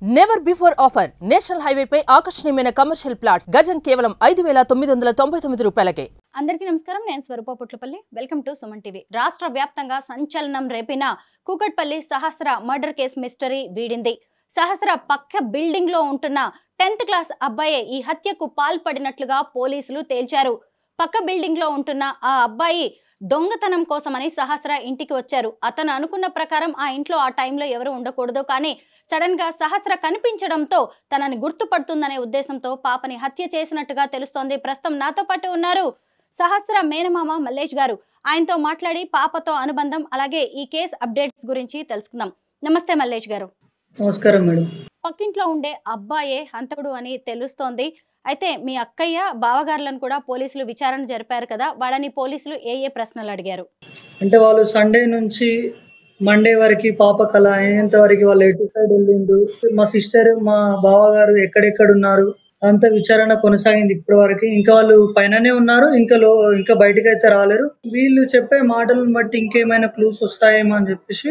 Never before offer national highway పై ఆకర్షణీయమైన commercial plots గజం కేవలం 5,999 రూపాయలకే. అందరికీ నమస్కారం. నేను Swaroopa Putlapalli. Welcome to Suman TV. రాష్ట్ర వ్యాప్తంగా సంచలనం రేపిన Kukatpally Sahasra murder case mystery వీడింది. సహస్ర పక్క బిల్డింగ్ లో ఉంటున్న 10th క్లాస్ అబ్బాయే ఈ హత్యకు పాల్పడినట్లుగా పోలీసులు తేల్చారు. పక్క బిల్డింగ్ లో ఉంటున్న ఆ అబ్బాయి దొంగతనం కోసమని సహస్ర ఇంటికి వచ్చారు. అతను అనుకున్న ప్రకారం ఆ ఇంట్లో ఆ టైంలో ఎవరు ఉండకూడదు, కానీ సడన్ గా సహస్ర కనిపించడంతో తనని గుర్తుపడుతుందనే ఉద్దేశంతో పాపని హత్య చేసినట్టుగా తెలుస్తోంది. ప్రస్తుతం నాతో పాటు ఉన్నారు సహస్ర మేనమామ మల్లేష్ గారు. ఆయనతో మాట్లాడి పాపతో అనుబంధం అలాగే ఈ కేసు అప్డేట్స్ గురించి తెలుసుకుందాం. నమస్తే మల్లేష్ గారు. నమస్కారం మేడం. పక్కింట్లో ఉండే అబ్బాయే హంతకుడు అని తెలుస్తోంది. అయితే మీ అక్కయ్య బావగారులను కూడా పోలీసులు విచారణ జరిపారు కదా, వాళ్ళని పోలీసులు ఏ ప్రశ్నలు అడిగారు? అంటే వాళ్ళు సండే నుంచి మండే వరకు పాప కళ అయ్యేంత వరకు వాళ్ళు ఎటు సైడ్ వెళ్ళిండు, మా సిస్టర్ మా బావగారు ఎక్కడెక్కడ ఉన్నారు అంత విచారణ కొనసాగింది ఇప్పటి వరకు. ఇంకా వాళ్ళు పైననే ఉన్నారు, ఇంకా బయటకు అయితే రాలేరు. వీళ్ళు చెప్పే మాటలను బట్టి ఇంకేమైనా క్లూస్ వస్తాయేమో అని చెప్పేసి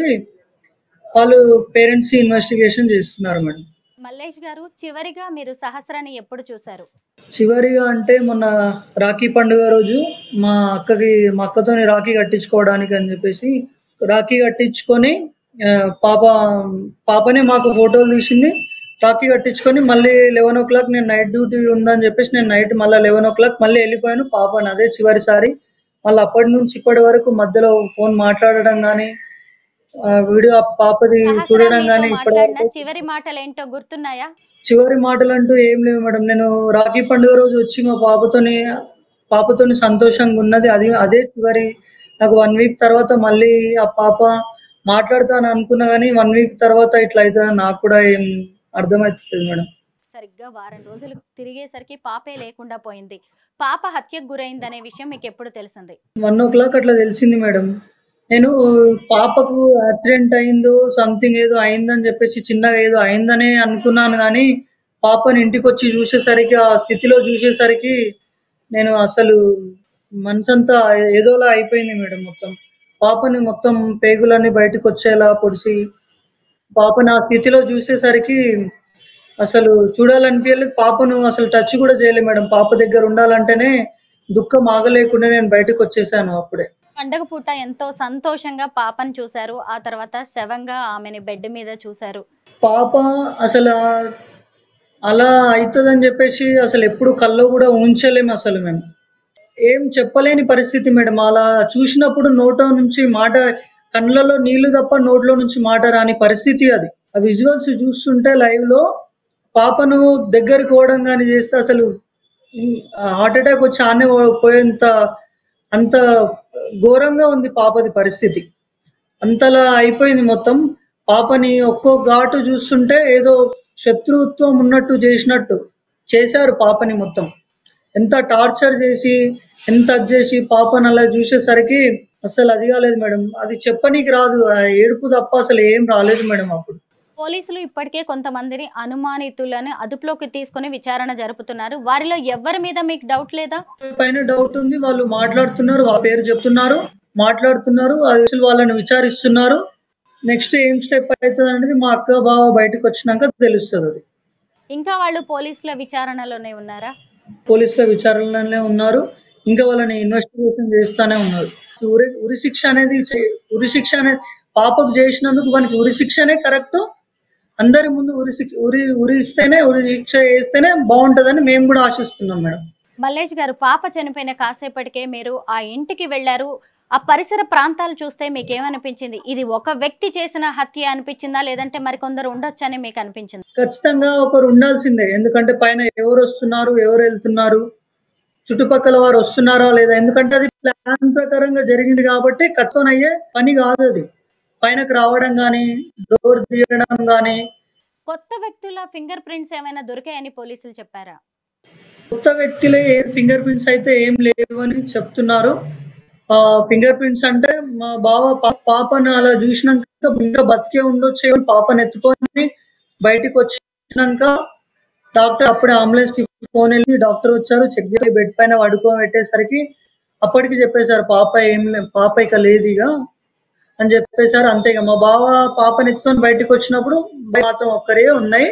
వాళ్ళు పేరెంట్స్ ఇన్వెస్టిగేషన్ చేస్తున్నారు మేడం. మల్లేష్ గారు, చివరిగా మీరు సహస్రాన్ని ఎప్పుడు చూశారు? చివరిగా అంటే మొన్న రాఖీ పండుగ రోజు మా అక్కతోని రాఖీ కట్టించుకోవడానికి అని చెప్పేసి రాఖీ కట్టించుకొని పాపనే మాకు ఫోటోలు తీసింది. రాఖీ కట్టించుకొని మళ్ళీ 11 o'clock నేను నైట్ డ్యూటీ ఉందని చెప్పేసి నేను నైట్ మళ్ళీ 11 o'clock మళ్ళీ వెళ్ళిపోయాను. పాపని అదే చివరిసారి. మళ్ళీ అప్పటి నుంచి ఇప్పటి వరకు మధ్యలో ఫోన్ మాట్లాడడం కానీ వీడియో పాపది చూడడం కానీ చివరి మాటలు ఏంటో గుర్తున్నాయా? చివరి మాటలు అంటూ ఏం లేవు మేడం. నేను రాఖీ పండుగ రోజు వచ్చి మా పాపతోని సంతోషంగా ఉన్నది. అదే చివరి. నాకు 1 week తర్వాత మళ్ళీ ఆ పాప మాట్లాడతాను అనుకున్నా కానీ 1 week తర్వాత ఇట్లా అవుతుందని నాకు కూడా ఏం అర్థమవుతుంది మేడం. సరిగ్గా వారం రోజులు తిరిగేసరికి పాపే లేకుండా పోయింది. పాప హత్యకు గురైందనే విషయం మీకు ఎప్పుడు తెలిసింది? 1 o'clock అట్లా తెలిసింది మేడం. నేను పాపకు యాక్సిడెంట్ అయిందో సంథింగ్ ఏదో అయిందని చెప్పేసి చిన్నగా ఏదో అయిందనే అనుకున్నాను, కానీ పాపని ఇంటికి వచ్చి చూసేసరికి ఆ స్థితిలో చూసేసరికి నేను అసలు మనసంతా ఏదోలా అయిపోయింది మేడం. పాపని మొత్తం పేగులన్నీ బయటకు వచ్చేలా పొడిచి పాపని ఆ స్థితిలో చూసేసరికి అసలు చూడాలనిపించలేదు. పాపను అసలు టచ్ కూడా చేయలేదు మేడం. పాప దగ్గర ఉండాలంటేనే దుఃఖం ఆగలేకుండా నేను బయటకు వచ్చేసాను అప్పుడే. పండగ పూట ఎంతో సంతోషంగా పాపను చూశారు, ఆ తర్వాత శవంగా ఆమెని బెడ్ మీద చూశారు. పాప అసలు అలా అవుతుందని చెప్పేసి అసలు ఎప్పుడు కల్లో కూడా ఉంచలేము. అసలు మేము ఏం చెప్పలేని పరిస్థితి మేడం. అలా చూసినప్పుడు నోట్లో నుంచి మాట, కళ్ళలో నీళ్లు తప్ప నోట్లో నుంచి మాట రాని పరిస్థితి అది. ఆ విజువల్స్ చూస్తుంటే లైవ్ లో పాపను దగ్గరికి పోవడం కానీ చేస్తే అసలు హార్ట్ అటాక్ వచ్చి ఆనే పోయేంత అంత ఘోరంగా ఉంది పాపది పరిస్థితి. అంతలా అయిపోయింది మొత్తం. పాపని ఒక్కో ఘాటు చూస్తుంటే ఏదో శత్రుత్వం ఉన్నట్టు చేశారు పాపని. మొత్తం ఎంత టార్చర్ చేసి ఎంత చేసి పాపని అలా చూసేసరికి అసలు అది కాలేదు మేడం. అది చెప్పనీకి రాదు, ఏడుపు తప్ప అసలు ఏం రాలేదు మేడం. అప్పుడు పోలీసులు ఇప్పటికే కొంతమందిని అనుమానితులను అదుపులోకి తీసుకుని విచారణ జరుపుతున్నారు. వారిలో ఎవరి మీద మీకు డౌట్ లేదా? పైన డౌట్ ఉంది. వాళ్ళు మాట్లాడుతున్నారు, వాళ్ళ పేరు చెప్తున్నారు, మాట్లాడుతున్నారు, అసలు వాళ్ళని విచారిస్తున్నారు. నెక్స్ట్ ఏం స్టెప్ అవుతుంది అనేది మా అక్క బావ బయటకు వచ్చినాక తెలుస్తుంది. అది ఇంకా వాళ్ళు పోలీసుల విచారణలోనే ఉన్నారా? పోలీసుల విచారణలోనే ఉన్నారు. ఇంకా వాళ్ళని ఇన్వెస్టిగేషన్ చేస్తానే ఉన్నారు. ఉరి శిక్ష అనేది పాపకు చేసినందుకు మనకి ఉరి శిక్షనే కరెక్ట్. అందరి ముందు ఉరి శిక్ష వేస్తేనే బాగుంటుందని మేము కూడా ఆశిస్తున్నాం మేడం. మల్లేష్ గారు, పాప చనిపోయిన కాసేపటికే మీరు ఆ ఇంటికి వెళ్లారు. ఆ పరిసర ప్రాంతాలు చూస్తే మీకేమనిపించింది? ఇది ఒక వ్యక్తి చేసిన హత్య అనిపించిందా, లేదంటే మరికొందరు ఉండొచ్చని మీకు అనిపించింది? ఖచ్చితంగా ఒకరు ఉండాల్సిందే. ఎందుకంటే పైన ఎవరు వస్తున్నారు, ఎవరు వెళ్తున్నారు, చుట్టుపక్కల వారు వస్తున్నారా లేదా, ఎందుకంటే అది ప్లాన్ ప్రకారంగా జరిగింది కాబట్టి కచ్చోనయ్యే పని కాదు అది. పైనకు రావడం కానీ డోర్ తీయడం కానీ. కొత్త వ్యక్తుల ఫింగర్ ప్రింట్స్ ఏమైనా దొరికాయని పోలీసులు చెప్పారా? కొత్త వ్యక్తులే ఫింగర్ ప్రింట్స్ అయితే ఏం లేవు అని చెప్తున్నారు. ఫింగర్ ప్రింట్స్ అంటే మా బావ పాపను అలా చూసినాక ఇంకా బతికే ఉండొచ్చు, పాపను ఎత్తుకొని బయటకు వచ్చినాక డాక్టర్ అప్పుడే అంబులెన్స్ కి ఫోన్ వెళ్ళి డాక్టర్ వచ్చారు, చెక్ చేసి బెడ్ పైన పడుకోబెట్టేసరికి అప్పటికి చెప్పేశారు పాప ఇక లేదు ఇక అని చెప్పేశారు. అంతేగా మా బావ పాపని ఎత్తుకొని బయటకు వచ్చినప్పుడు మాత్రం ఒక్కరే ఉన్నాయి.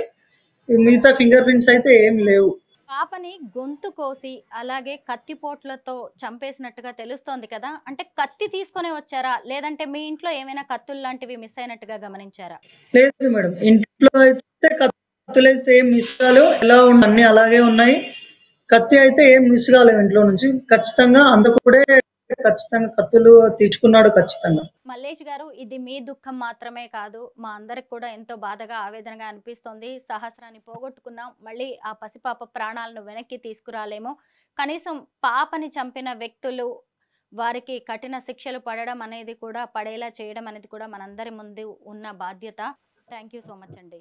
ఈ మిగతా ఫింగర్ ప్రింట్స్ అయితే ఏం లేవు. పాపని గొంతు కోసి అలాగే కత్తిపోట్లతో చంపేసినట్టుగా తెలుస్తోంది కదా, అంటే కత్తి తీసుకొని వచ్చారా లేదంటే మీ ఇంట్లో ఏమైనా కత్తులు లాంటివి మిస్ అయినట్టుగా గమనించారా? లేదు మేడం, ఇంట్లో అయితే కత్తులైతే ఏం మిస్ కాలేవు, ఎలా అన్ని అలాగే ఉన్నాయి. కత్తి అయితే ఏం మిస్ కాలేవు ఇంట్లో నుంచి. ఖచ్చితంగా అందుకుడే ఖచ్చితంగా కత్తులు తీసుకున్నాడు ఖచ్చితంగా. మల్లేష్ గారు, ఇది మీ దుఃఖం మాత్రమే కాదు, మా అందరికి కూడా ఎంతో బాధగా ఆవేదనగా అనిపిస్తోంది. సహస్రాన్ని పోగొట్టుకున్నాం, మళ్ళీ ఆ పసిపాప ప్రాణాలను వెనక్కి తీసుకురాలేము. కనీసం పాపని చంపిన వ్యక్తులు వారికి కఠిన శిక్షలు పడడం అనేది కూడా, పడేలా చేయడం అనేది కూడా మనందరి ముందు ఉన్న బాధ్యత. థ్యాంక్ యూ సో మచ్ అండి.